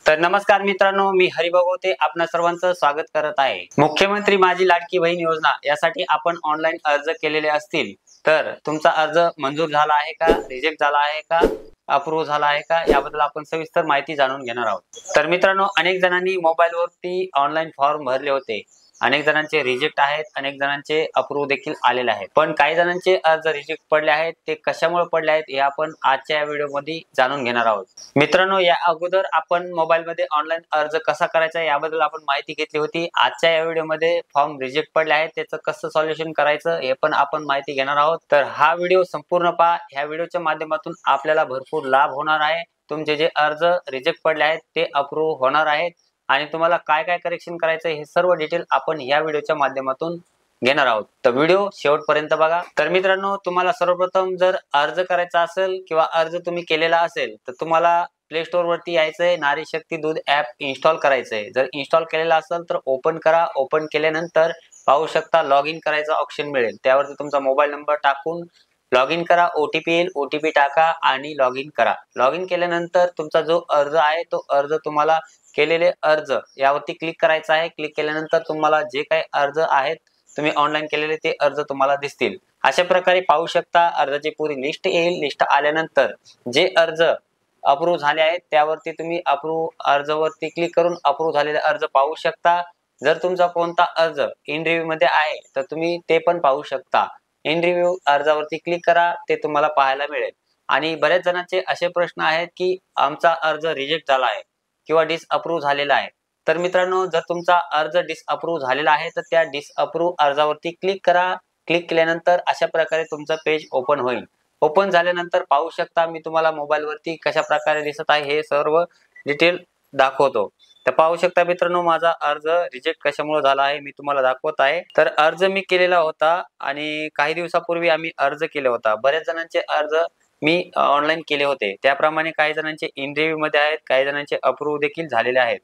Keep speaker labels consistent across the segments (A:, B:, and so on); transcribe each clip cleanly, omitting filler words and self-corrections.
A: तर नमस्कार मित्रांनो, मी हरिभागवते आपणा सर्वांचं स्वागत करत आहे। मुख्यमंत्री माझी लाडकी बहीण योजना यासाठी आपण ऑनलाईन अर्ज केलेले असतील तर तुमचा अर्ज मंजूर झाला आहे का, रिजेक्ट झाला आहे का, अप्रूव्ह झाला आहे का याबद्दल आपण सविस्तर माहिती जाणून घेणार आहोत। तर मित्रांनो, अनेक जणांनी मोबाईलवरती ऑनलाईन फॉर्म भरले होते। अनेक जणांचे रिजेक्ट आहेत, अनेक जणांचे अप्रूव्ह देखील आलेले आहेत। पण काही जणांचे अर्ज रिजेक्ट पडले आहेत, ते कशामुळे पडले आहेत हे आपण आजच्या या व्हिडिओमध्ये जाणून घेणार आहोत। मित्रांनो, या अगोदर आपण मोबाईलमध्ये ऑनलाईन अर्ज कसा करायचा याबद्दल आपण माहिती घेतली होती। आजच्या या व्हिडिओमध्ये फॉर्म रिजेक्ट पडले आहेत त्याचं कसं सॉल्युशन करायचं हे पण आपण माहिती घेणार आहोत। तर हा व्हिडिओ संपूर्ण पहा। ह्या व्हिडिओच्या माध्यमातून आपल्याला भरपूर लाभ होणार आहे। तुमचे जे अर्ज रिजेक्ट पडले आहेत ते अप्रूव्ह होणार आहेत आणि तुम्हाला काय काय करेक्शन करायचं हे सर्व डिटेल आपण या व्हिडिओच्या माध्यमातून घेणार आहोत। तर व्हिडिओ शेवटपर्यंत बघा। तर मित्रांनो, तुम्हाला सर्वप्रथम जर अर्ज करायचा असेल किंवा अर्ज तुम्ही केलेला असेल तर तुम्हाला प्ले स्टोर वरती यायचंय, नारी शक्ती दूध ऍप इन्स्टॉल करायचंय। जर इन्स्टॉल केलेला असेल तर ओपन करा। ओपन केल्यानंतर पाहू शकता लॉग इन करायचा ऑप्शन मिळेल, त्यावरती तुमचा मोबाईल नंबर टाकून लॉग इन करा। ओटीपी येईल, ओटीपी टाका आणि लॉग इन करा। लॉग इन केल्यानंतर तुमचा जो अर्ज आहे तो अर्ज तुम्हाला केलेले अर्ज यावरती क्लिक करायचा आहे। क्लिक केल्यानंतर तुम्हाला जे काही अर्ज आहेत तुम्ही ऑनलाईन केलेले ते अर्ज तुम्हाला दिसतील। अशा प्रकारे पाहू शकता अर्जाची पुरी लिस्ट येईल। लिस्ट आल्यानंतर जे अर्ज अप्रूव्ह झाले आहेत त्यावरती तुम्ही अप्रूव्ह अर्जावरती क्लिक करून अप्रूव्ह झालेले अर्ज पाहू शकता। जर तुमचा कोणता अर्ज इन रिव्ह्यू मध्ये आहे तर तुम्ही ते पण पाहू शकता। इन रिव्ह्यू अर्जावरती क्लिक करा, ते तुम्हाला पाहायला मिळेल। आणि बऱ्याच जणांचे असे प्रश्न आहेत की आमचा अर्ज रिजेक्ट झाला आहे किंवा डिसअप्रूव्ह झालेला आहे। तर मित्रांनो, जर तुमचा अर्ज डिसअप्रूव्ह झालेला आहे तर त्या डिसअप्रूव्ह अर्जावरती क्लिक करा। क्लिक केल्यानंतर अशा प्रकारे तुमचं पेज ओपन होईल। ओपन झाल्यानंतर पाहू शकता मी तुम्हाला मोबाईल वरती कशा प्रकारे दिसत आहे हे सर्व डिटेल दाखवतो। तर पाहू शकता मित्रांनो, माझा अर्ज रिजेक्ट कशामुळे झाला आहे मी तुम्हाला दाखवत आहे। तर अर्ज मी केलेला होता आणि काही दिवसापूर्वी आम्ही अर्ज केला होता। बऱ्याच जणांचे अर्ज मी ऑनलाईन केले होते, त्याप्रमाणे काही जणांचे इन रिव्ह्यू मध्ये आहेत, काही जणांचे अप्रूव्ह देखील झालेले आहेत।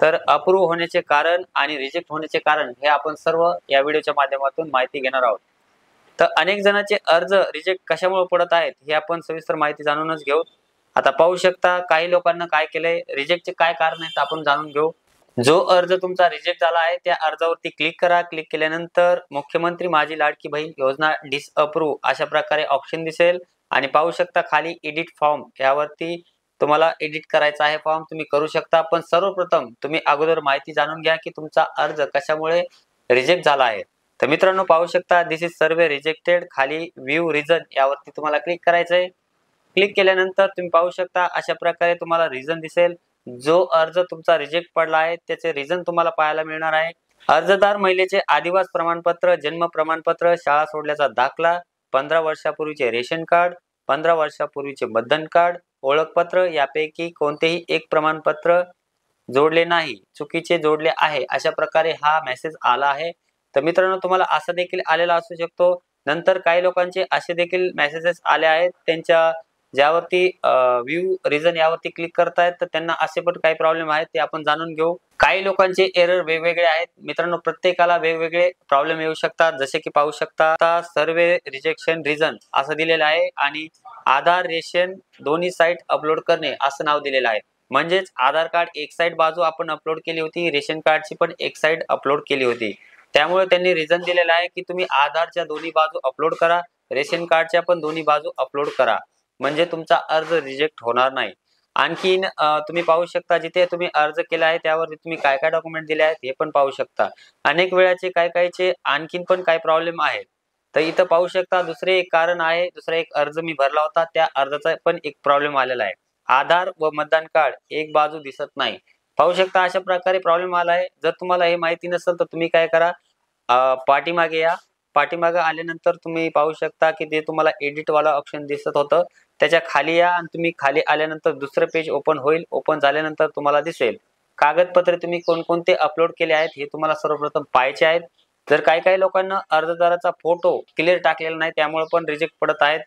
A: तर अप्रूव्ह होण्याचे कारण आणि रिजेक्ट होण्याचे कारण हे आपण सर्व या व्हिडिओच्या माध्यमातून माहिती घेणार आहोत। तर अनेक जणांचे अर्ज रिजेक्ट कशामुळे पडत आहेत हे आपण सविस्तर माहिती जाणूनच घेऊ। आता पाहू शकता काही लोकांना काय केलंय, रिजेक्टचे काय कारण आहेत आपण जाणून घेऊ। जो अर्ज तुमचा रिजेक्ट झाला आहे त्या अर्जावरती क्लिक करा। क्लिक केल्यानंतर मुख्यमंत्री माझी लाडकी बहीण योजना डिसअप्रूव्ह अशा प्रकारे ऑप्शन दिसेल आणि पाहू शकता खाली एडिट फॉर्म यावरती तुम्हाला एडिट करायचा आहे फॉर्म, तुम्ही करू शकता। पण सर्वप्रथम तुम्ही अगोदर माहिती जाणून घ्या की तुमचा अर्ज कशामुळे रिजेक्ट झाला आहे। तर मित्रांनो, पाहू शकता दिस इज सर्वे रिजेक्टेड, खाली व्ह्यू रिझन यावरती तुम्हाला क्लिक करायचं आहे। क्लिक केल्यानंतर तुम्ही पाहू शकता अशा प्रकारे तुम्हाला रिझन दिसेल। जो अर्ज तुमचा रिजेक्ट पडला आहे त्याचे रिझन तुम्हाला पाहायला मिळणार आहे। अर्जदार महिलेचे आदिवास प्रमाणपत्र, जन्म प्रमाणपत्र, शाळा सोडल्याचा दाखला, 15 वर्षापूर्वीचे रेशन कार्ड, 15 वर्षापूर्वीचे मतदान कार्ड, ओळखपत्र यापैकी कोणतेही एक प्रमाणपत्र जोडले नाही, चुकीचे जोडले आहे अशा प्रकारे हा मेसेज आला आहे। तर मित्रांनो, तुम्हाला असं देखील आलेला असू शकतो। नंतर काही लोकांचे असे देखील मेसेजेस आले आहेत त्यांच्या ज्यावरती व्ह्यू रिझन यावरती क्लिक करतायत तर त्यांना असे पण काही प्रॉब्लेम आहेत ते आपण जाणून घेऊ। काही लोकांचे एरर वेगवेगळे आहेत मित्रांनो, प्रत्येकाला वेगवेगळे प्रॉब्लेम येऊ शकतात। जसे की पाहू शकता सर्वे रिजेक्शन रिझन असं दिलेलं आहे आणि आधार रेशन दोन्ही साईट अपलोड करणे असं नाव दिलेलं आहे। म्हणजेच आधार कार्ड एक साईड बाजू आपण अपलोड केली होती, रेशन कार्डची पण एक साईड अपलोड केली होती। त्यामुळे त्यांनी रिझन दिलेला आहे की तुम्ही आधारच्या दोन्ही बाजू अपलोड करा, रेशन कार्डच्या पण दोन्ही बाजू अपलोड करा, म्हणजे तुमचा अर्ज रिजेक्ट होणार नाही। आणखीन तुम्ही पाहू शकता जिथे तुम्ही अर्ज केला आहे त्यावर तुम्ही काय काय डॉक्युमेंट दिले आहेत हे पण पाहू शकता। अनेक वेळाचे काय कायचे आणखीन पण काही प्रॉब्लेम आहेत। तर इथं पाहू शकता दुसरे एक कारण आहे, दुसरा एक अर्ज मी भरला होता त्या अर्जाचा पण एक प्रॉब्लेम आलेला आहे। आधार व मतदान कार्ड एक बाजू दिसत नाही, पाहू शकता अशा प्रकारे प्रॉब्लेम आला आहे। जर तुम्हाला हे माहिती नसेल तर तुम्ही काय करा, पाठीमागे या। पाठीमागे आल्यानंतर तुम्ही पाहू शकता की ते तुम्हाला एडिट वाला ऑप्शन दिसत होतं, त्याच्या खाली या आणि तुम्ही खाली आल्यानंतर दुसरं पेज ओपन होईल। ओपन झाल्यानंतर तुम्हाला दिसेल कागदपत्रे तुम्ही कोणकोणते अपलोड केले आहेत हे तुम्हाला सर्वप्रथम पाहायचे आहेत। जर काही लोकांना अर्जदाराचा फोटो क्लिअर टाकलेला नाही त्यामुळे पण रिजेक्ट पडत आहेत।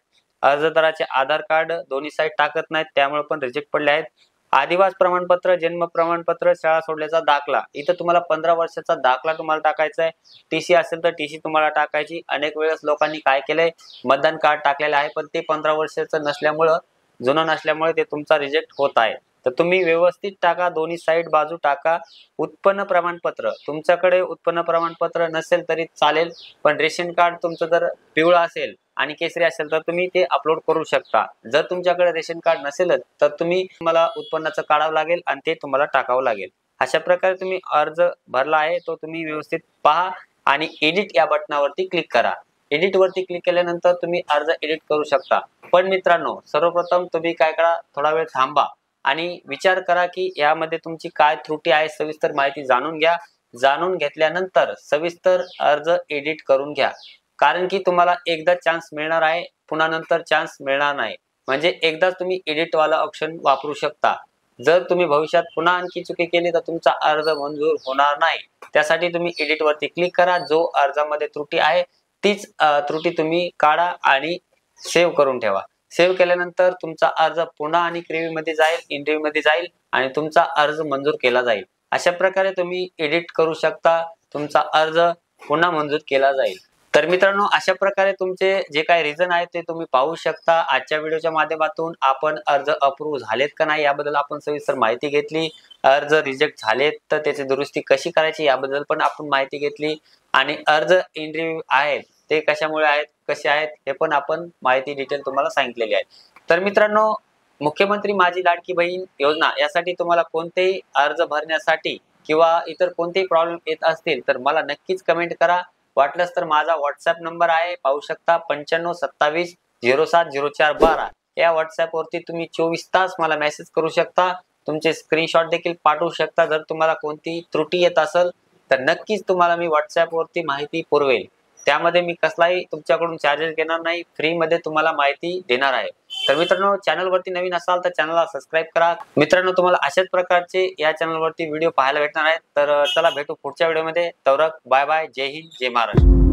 A: अर्जदाराचे आधार कार्ड दोन्ही साईड टाकत नाहीत त्यामुळे पण रिजेक्ट पडले आहेत। आदिवास प्रमाणपत्र, जन्म प्रमाणपत्र, शाळा सोडल्याचा दाखला, इथं तुम्हाला 15 वर्षाचा दाखला तुम्हाला टाकायचा आहे। टीसी असेल तर टीसी तुम्हाला टाकायची। अनेक वेळेस लोकांनी काय केलंय, मतदान कार्ड टाकलेलं आहे पण ते 15 वर्षाचं नसल्यामुळं, जुनं नसल्यामुळे ते तुमचा रिजेक्ट होत आहे। तर तुम्ही व्यवस्थित टाका, दोन्ही साईड बाजू टाका. उत्पन्न प्रमाणपत्र, तुमच्याकडे उत्पन्न प्रमाणपत्र नसेल तरी चालेल, पण रेशन कार्ड तुमचं जर पिवळं असेल आणि केसरी असेल तर तुम्ही ते अपलोड करू शकता. जर तुमच्याकडे रेशन कार्ड नसेलच तर तुम्हाला उत्पन्नाचं काढावं लागेल आणि ते तुम्हाला टाकावं लागेल. अशा प्रकारे तुम्ही अर्ज भरला आहे तो तुम्ही व्यवस्थित पहा आणि एडिट या बटनावरती क्लिक करा. एडिट वरती क्लिक केल्यानंतर तुम्ही अर्ज एडिट करू शकता. पण मित्रांनो, सर्वप्रथम तुम्ही काय करा, थोडा वेळ थांबा आणि विचार करा की यामध्ये तुमची काय त्रुटी आहे, सविस्तर माहिती जाणून घ्या. जाणून घेतल्यानंतर सविस्तर अर्ज एडिट करून घ्या. कारण की तुम्हाला एकदा चान्स मिळणार आहे, पुन्हा नंतर चान्स मिळणार नाही. म्हणजे एकदाच तुम्ही एडिट वाला ऑप्शन वापरू शकता. जर तुम्ही भविष्यात पुन्हा आणखी चुकी केली तर तुमचा अर्ज मंजूर होणार नाही. त्यासाठी तुम्ही एडिट वरती क्लिक करा. जो अर्जामध्ये त्रुटी आहे तीच त्रुटी तुम्ही काढा आणि सेव्ह करून ठेवा. सेव्ह केल्यानंतर तुमचा अर्ज पुन्हा आणि मध्ये जाईल, इंटरव्ह्यू मध्ये जाईल आणि तुमचा अर्ज मंजूर केला जाईल. अशा प्रकारे तुम्ही एडिट करू शकता. तुमचा अर्ज पुन्हा मंजूर केला जाईल. तर मित्रांनो, अशा प्रकारे तुमचे जे काही रिझन आहेत ते तुम्ही पाहू शकता. आजच्या व्हिडिओच्या माध्यमातून आपण अर्ज अप्रूव्ह झालेत का नाही याबद्दल आपण सविस्तर माहिती घेतली. अर्ज रिजेक्ट झालेत तर त्याची दुरुस्ती कशी करायची याबद्दल पण आपण माहिती घेतली आणि अर्ज इंटरव्ह्यू आहेत ते कशामुळे आहेत, कसे आहेत हे पण आपण माहिती डिटेल तुम्हाला सांगितलेली आहे. तर मित्रांनो, मुख्यमंत्री माझी लाडकी बहीण योजना यासाठी तुम्हाला कोणतेही अर्ज भरण्यासाठी किंवा इतर कोणतेही प्रॉब्लेम येत असतील तर मला नक्कीच कमेंट करा. वाटलंच तर माझा व्हॉट्सअप नंबर आहे, पाहू शकता, 9527070412. या व्हॉट्सअप वरती तुम्ही 24 तास मला मेसेज करू शकता. तुमचे स्क्रीनशॉट देखील पाठवू शकता. जर तुम्हाला कोणती त्रुटी येत असेल तर नक्कीच तुम्हाला मी व्हॉट्सअप वरती माहिती पुरवेल. त्यामध्ये मी कसलाही तुमच्याकडून चार्जेस घेणार नाही, फ्री मध्ये तुम्हाला माहिती देणार आहे. तर मित्रांनो, चॅनल वरती नवीन असाल तर चॅनलला सबस्क्राईब करा. मित्रांनो, तुम्हाला अशाच प्रकारचे या चॅनल वरती व्हिडिओ पाहायला भेटणार आहेत. तर चला भेटू पुढच्या व्हिडिओमध्ये. तवरक बाय बाय. जय हिंद, जय महाराष्ट्र.